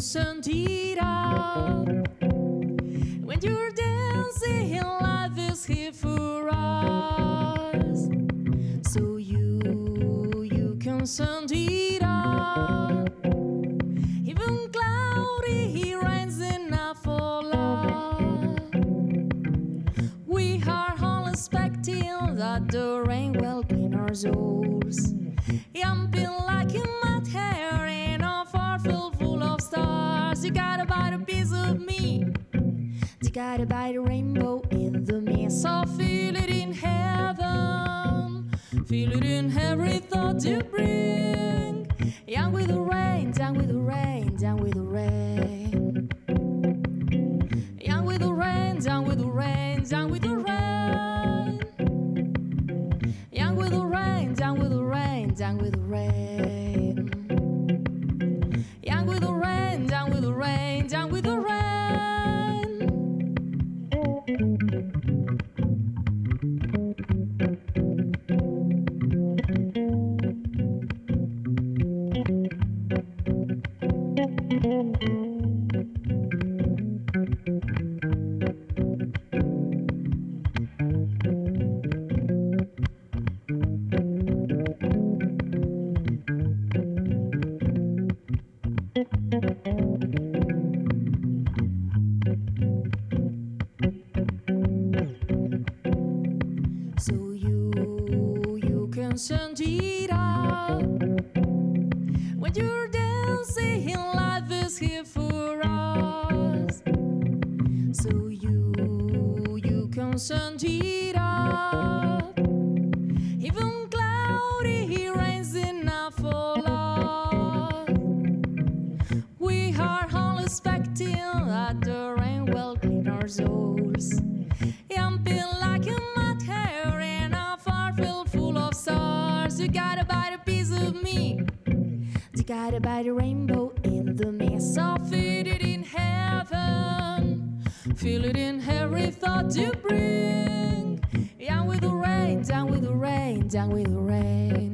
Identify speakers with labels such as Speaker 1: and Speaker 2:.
Speaker 1: consentida. When you're dancing, life is here for us. So you consentida. Even cloudy rains enough for love. We are all expecting that the rain will clean our souls. I'm feeling like in my hair in a far field full of stars. You gotta buy a piece of me. You gotta buy the rainbow in the mist. So feel it in heaven. Feel it in every thought you bring. Young with the rain, down with the rain, down with the rain. Young with the rain, down with the rain, down with the rain. Young with the rain, down with the rain, down with the rain. Young with the rain, down with the rain, down with the rain. So you consentida. When you're dancing, life is here for us. So you consentida. Even cloudy rains enough for love. We are all expecting that the rain will clean our souls. I'm feeling like in my hair in a far field full of stars. You gotta buy a piece of me. You gotta buy the rainbow in the mist. So feel it in heaven. Feel it in every thought you bring. Down with the rain, down with the rain, down with the rain.